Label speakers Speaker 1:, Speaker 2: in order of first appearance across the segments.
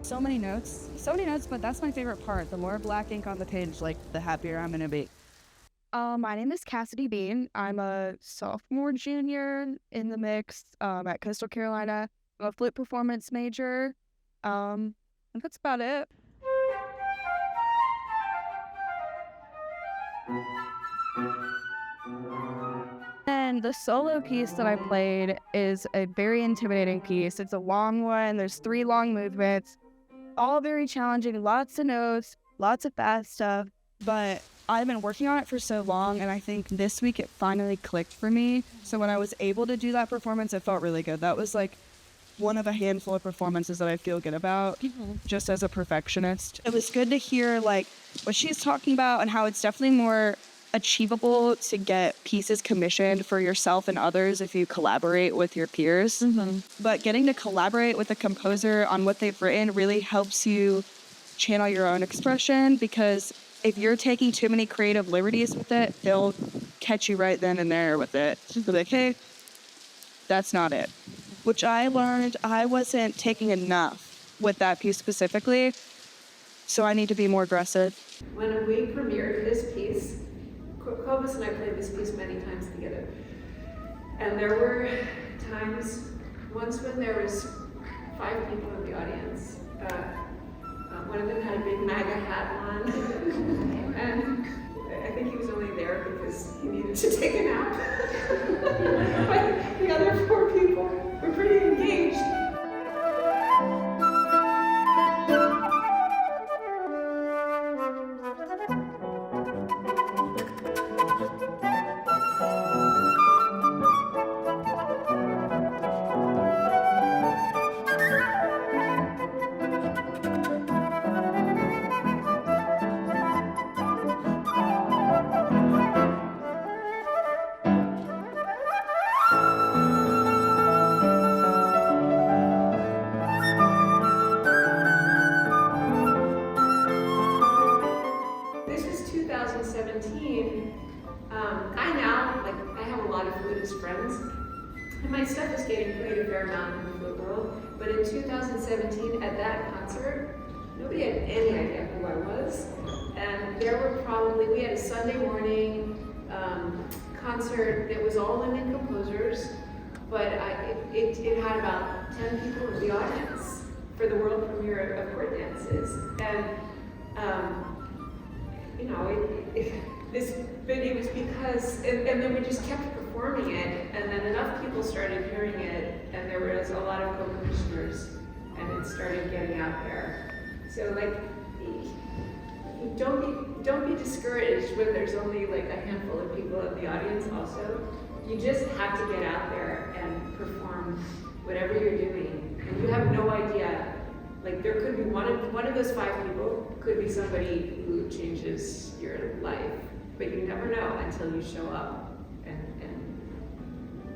Speaker 1: So many notes, but that's my favorite part. The more black ink on the page, like, the happier I'm gonna be. My name is Cassidy Bean. I'm a sophomore junior in the mix at Coastal Carolina. I'm a flute performance major. And that's about it. And the solo piece that I played is a very intimidating piece. It's a long one. There's 3 long movements, all very challenging, lots of notes, lots of fast stuff. But I've been working on it for so long, and I think this week it finally clicked for me. So when I was able to do that performance, it felt really good. That was like one of a handful of performances that I feel good about, just as a perfectionist. It was good to hear like what she's talking about and how it's definitely more achievable to get pieces commissioned for yourself and others if you collaborate with your peers. But getting to collaborate with a composer on what they've written really helps you channel your own expression, because if you're taking too many creative liberties with it, they'll catch you right then and there with it. They'll be like, hey, that's not it. Which I learned I wasn't taking enough with that piece specifically, so I need to be more aggressive.
Speaker 2: When we premiered this piece, Cobus and I played this piece many times together. And there were times, once when there was 5 people in the audience. One of them had a big MAGA hat on, and I think he was only there because he needed to take a nap. But the other 4 people were pretty engaged. Friends. And my stuff is getting played a fair amount in the flute world, but in 2017 at that concert, nobody had any idea who I was. And there were probably, we had a Sunday morning concert that was all women composers, but it had about 10 people in the audience for the world premiere of Court Dances. And, you know, but it was because, and then we just kept performing it, and then enough people started hearing it, and there was a lot of co-commissioners, and it started getting out there. So like, don't be discouraged when there's only like a handful of people in the audience also. You just have to get out there and perform whatever you're doing, and you have no idea. Like there could be one of those 5 people could be somebody who changes your life, but you never know until you show up and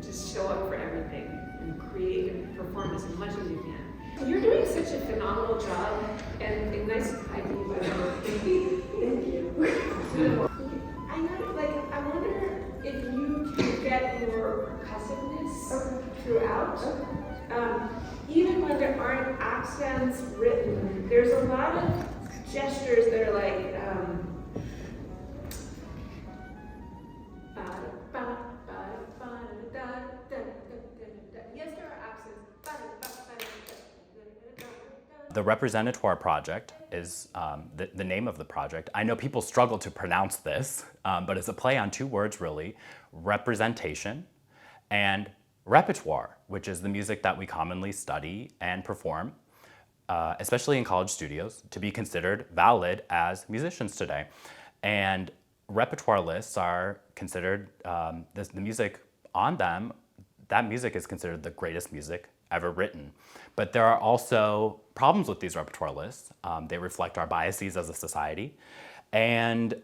Speaker 2: just show up for everything and create and perform as much as you can. You're doing such a phenomenal job, and nice hi to you, by the way. Thank you. I know, like, I wonder if you can get more percussiveness throughout. Even when there aren't accents written, there's a lot of gestures that are like, yes, there are accents.
Speaker 3: The Representatoire project is the name of the project. I know people struggle to pronounce this, but it's a play on 2 words really, representation and repertoire, which is the music that we commonly study and perform, especially in college studios, to be considered valid as musicians today. And repertoire lists are considered, the music on them, that music is considered the greatest music ever written. But there are also problems with these repertoire lists. They reflect our biases as a society, and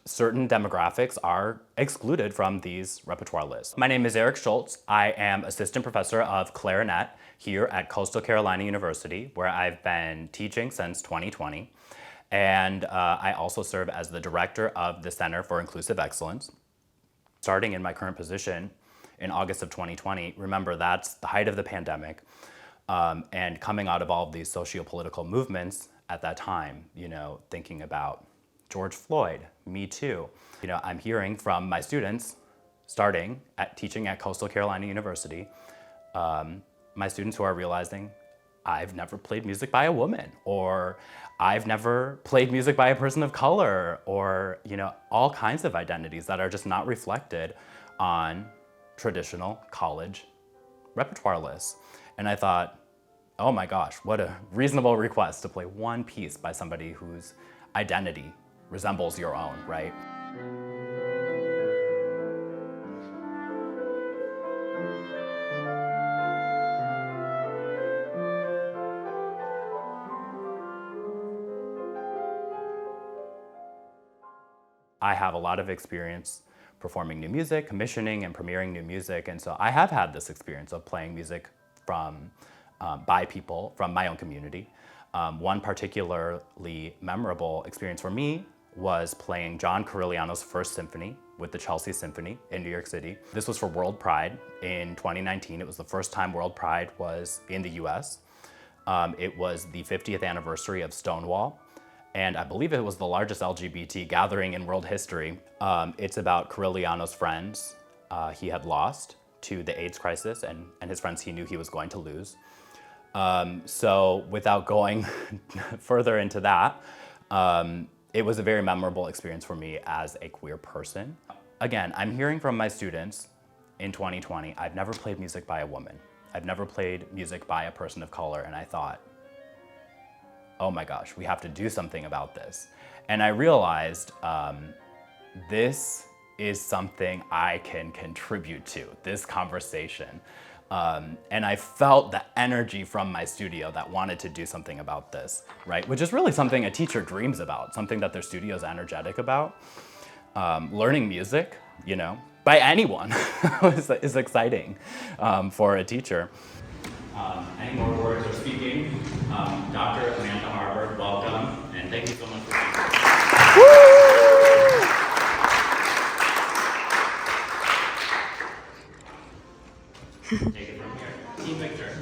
Speaker 3: certain demographics are excluded from these repertoire lists. My name is Eric Schultz. I am assistant professor of clarinet here at Coastal Carolina University, where I've been teaching since 2020. And I also serve as the director of the Center for Inclusive Excellence. Starting in my current position in August of 2020, remember that's the height of the pandemic. And coming out of all of these socio-political movements at that time, thinking about George Floyd, Me Too. I'm hearing from my students, starting at teaching at Coastal Carolina University, my students who are realizing, I've never played music by a woman, or I've never played music by a person of color, or all kinds of identities that are just not reflected on traditional college repertoire lists. And I thought, oh my gosh, what a reasonable request to play one piece by somebody whose identity resembles your own, right? I have a lot of experience performing new music, commissioning and premiering new music, and so I have had this experience of playing music by people from my own community. One particularly memorable experience for me was playing John Corigliano's First Symphony with the Chelsea Symphony in New York City. This was for World Pride in 2019. It was the first time World Pride was in the US. It was the 50th anniversary of Stonewall, and I believe it was the largest LGBT gathering in world history. It's about Corigliano's friends he had lost to the AIDS crisis, and his friends he knew he was going to lose. So without going further into that, it was a very memorable experience for me as a queer person. Again, I'm hearing from my students in 2020, I've never played music by a woman. I've never played music by a person of color, and I thought, oh my gosh, we have to do something about this. And I realized this is something I can contribute to, this conversation. And I felt the energy from my studio that wanted to do something about this, right? Which is really something a teacher dreams about, something that their studio is energetic about. Learning music, by anyone is exciting for a teacher. Any more words or speaking? Dr. Amanda Harberg, welcome, and thank you so much for being here. Take it from here. Team picture. Is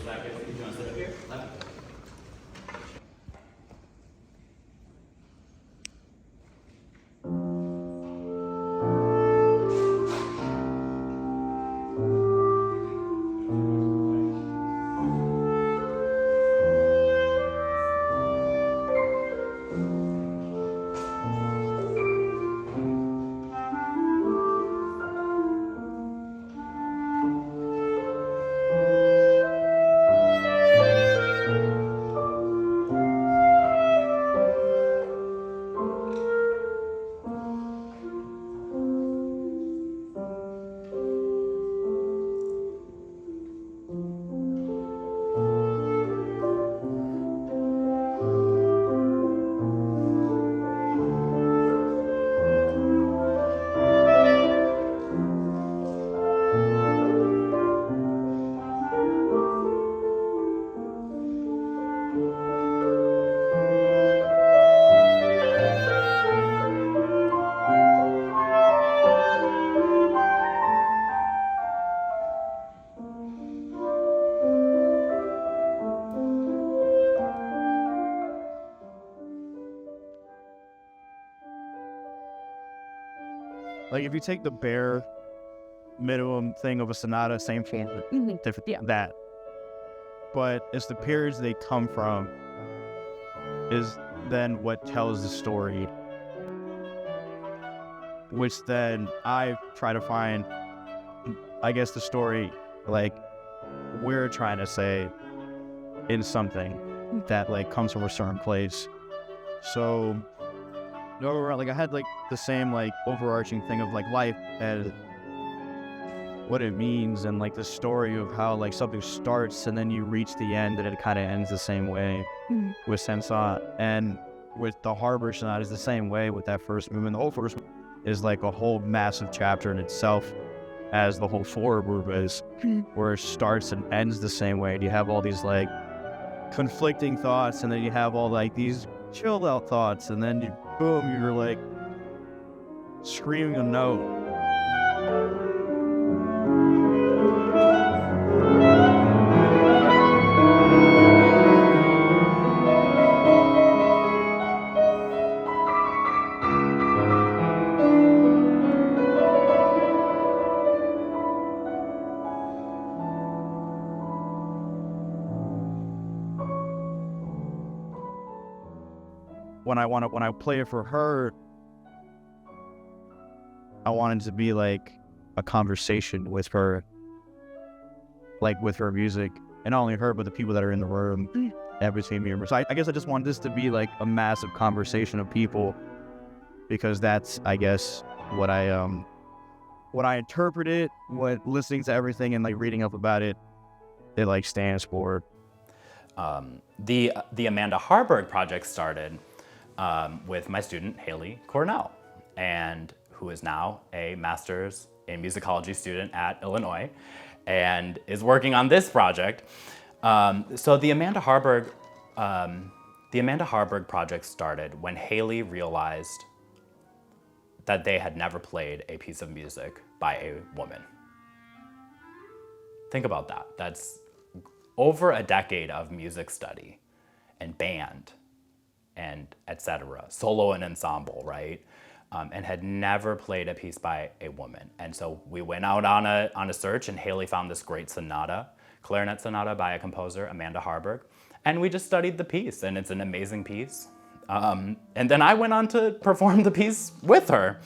Speaker 3: that good for you? Do you want to sit up here?
Speaker 4: Like if you take the bare minimum thing of a sonata, same form, different that. But it's the periods they come from is then what tells the story, which then I try to find, I guess, the story like we're trying to say in something that like comes from a certain place. So like I had like the same like overarching thing of like life and what it means, and like the story of how like something starts and then you reach the end and it kind of ends the same way with Sensat. And with the Harberg Sonata is the same way with that first movement. The whole first is like a whole massive chapter in itself, as the whole forward move is, where it starts and ends the same way. And you have all these like conflicting thoughts, and then you have all like these chilled out thoughts, and then you, boom, you're like screaming a note. when I play it for her, I want it to be like a conversation with her, like with her music, and not only her, but the people that are in the room, every team member. So I guess I just want this to be like a massive conversation of people, because that's, I guess, what I interpret it, what listening to everything and like reading up about it, it like stands for.
Speaker 3: The Amanda Harberg project started with my student Hailey Cornell, and who is now a master's in musicology student at Illinois, and is working on this project. So the Amanda Harberg project started when Hailey realized that they had never played a piece of music by a woman. Think about that. That's over a decade of music study and band and etc., solo and ensemble, right? And had never played a piece by a woman. And so we went out on a search, and Hailey found this great sonata, clarinet sonata by a composer, Amanda Harberg. And we just studied the piece, and it's an amazing piece. And then I went on to perform the piece with her.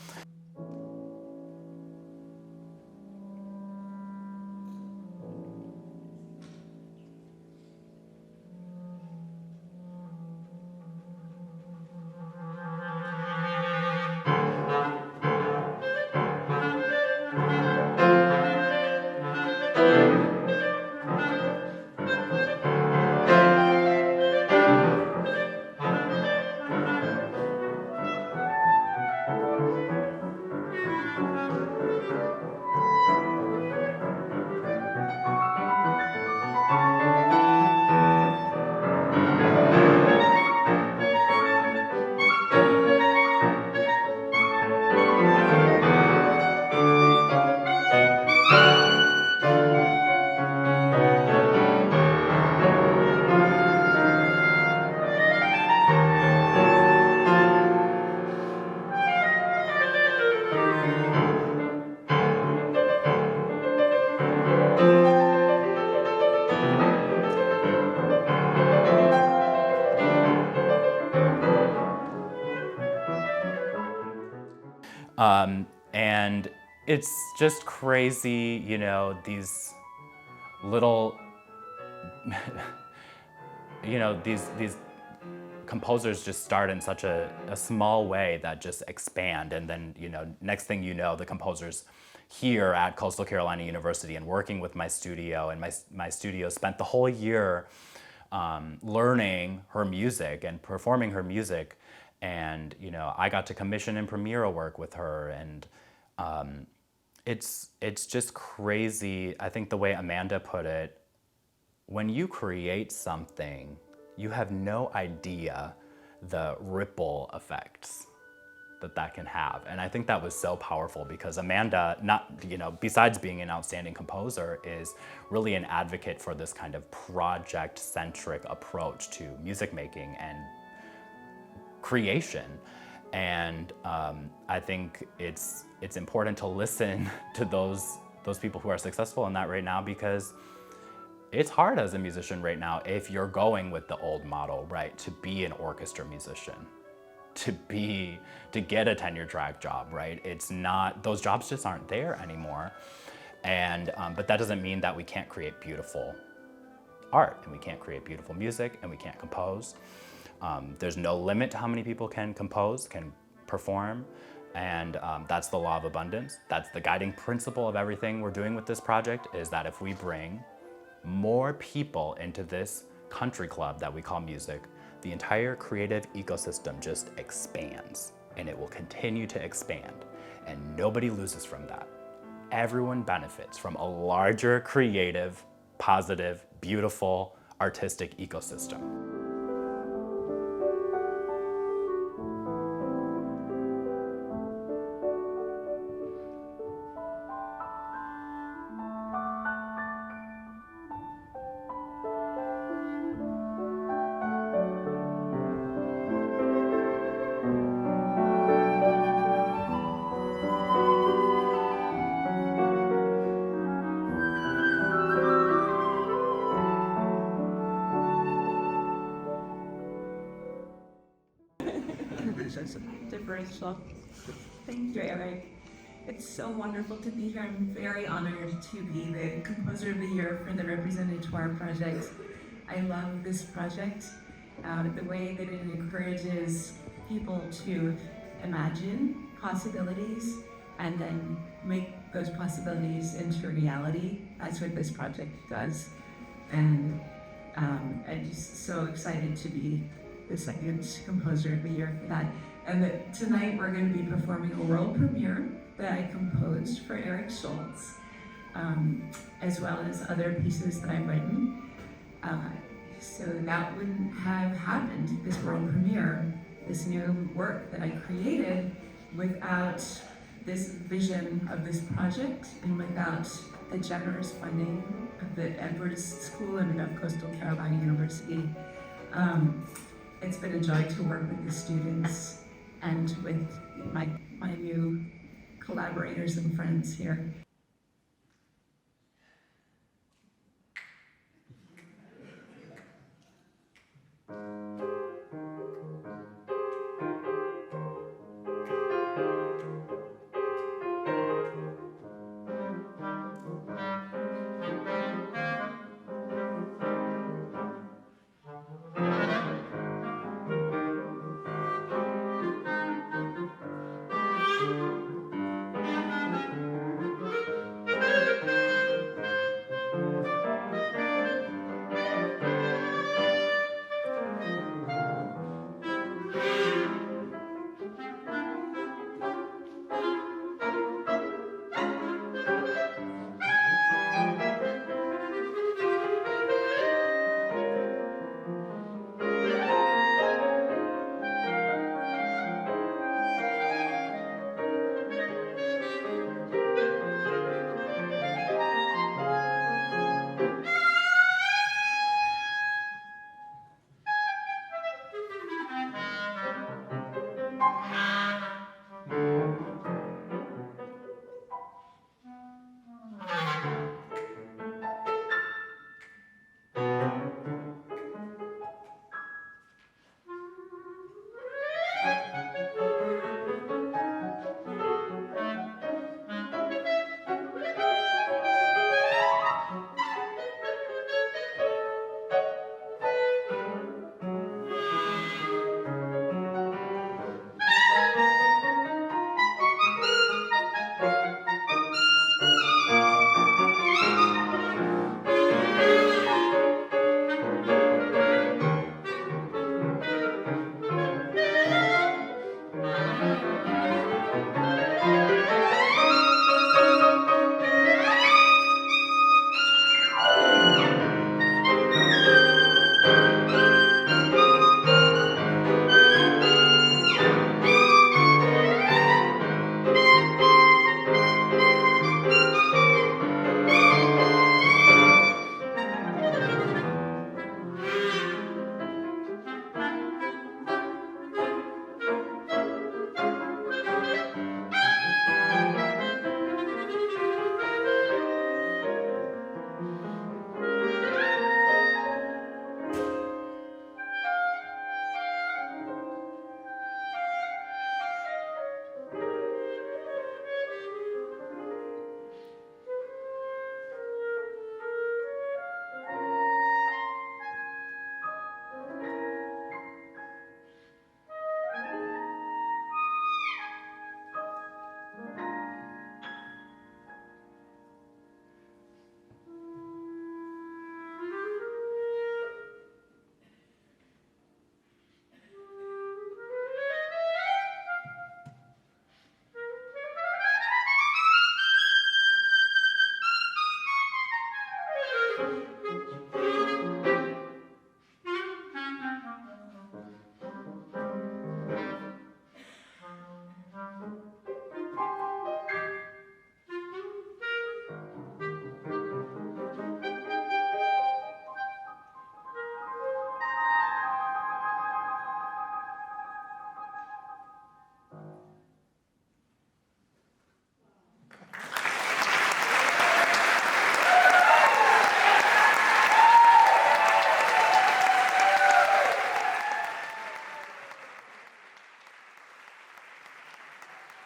Speaker 3: And it's just crazy, you know, these little, you know, these composers just start in such a small way that just expand. And then, you know, next thing you know, the composers here at Coastal Carolina University and working with my studio, and my studio spent the whole year learning her music and performing her music. And, you know, I got to commission and premiere work with her, and it's just crazy. I think the way Amanda put it, when you create something, you have no idea the ripple effects that can have. And I think that was so powerful, because Amanda, not, you know, besides being an outstanding composer, is really an advocate for this kind of project-centric approach to music making and creation. And I think it's important to listen to those people who are successful in that right now, because it's hard as a musician right now if you're going with the old model, right? To be an orchestra musician, to get a tenure track job, right? It's not, those jobs just aren't there anymore. And but that doesn't mean that we can't create beautiful art, and we can't create beautiful music, and we can't compose. There's no limit to how many people can compose, can perform, and that's the law of abundance. That's the guiding principle of everything we're doing with this project, is that if we bring more people into this country club that we call music, the entire creative ecosystem just expands, and it will continue to expand, and nobody loses from that. Everyone benefits from a larger, creative, positive, beautiful, artistic ecosystem.
Speaker 5: such a differential. Thank you, Eric. It's so wonderful to be here. I'm very honored to be the Composer of the Year for the Representatoire project. I love this project, the way that it encourages people to imagine possibilities and then make those possibilities into reality. That's what this project does. And I'm just so excited to be the second Composer of the Year for that. And that tonight we're going to be performing a world premiere that I composed for Eric Schultz, as well as other pieces that I've written. So that wouldn't have happened, this world premiere, this new work that I created, without this vision of this project and without the generous funding of the Edwards School and of Coastal Carolina University. It's been a joy to work with the students and with my new collaborators and friends here.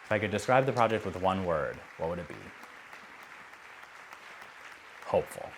Speaker 3: If I could describe the project with one word, what would it be? Hopeful.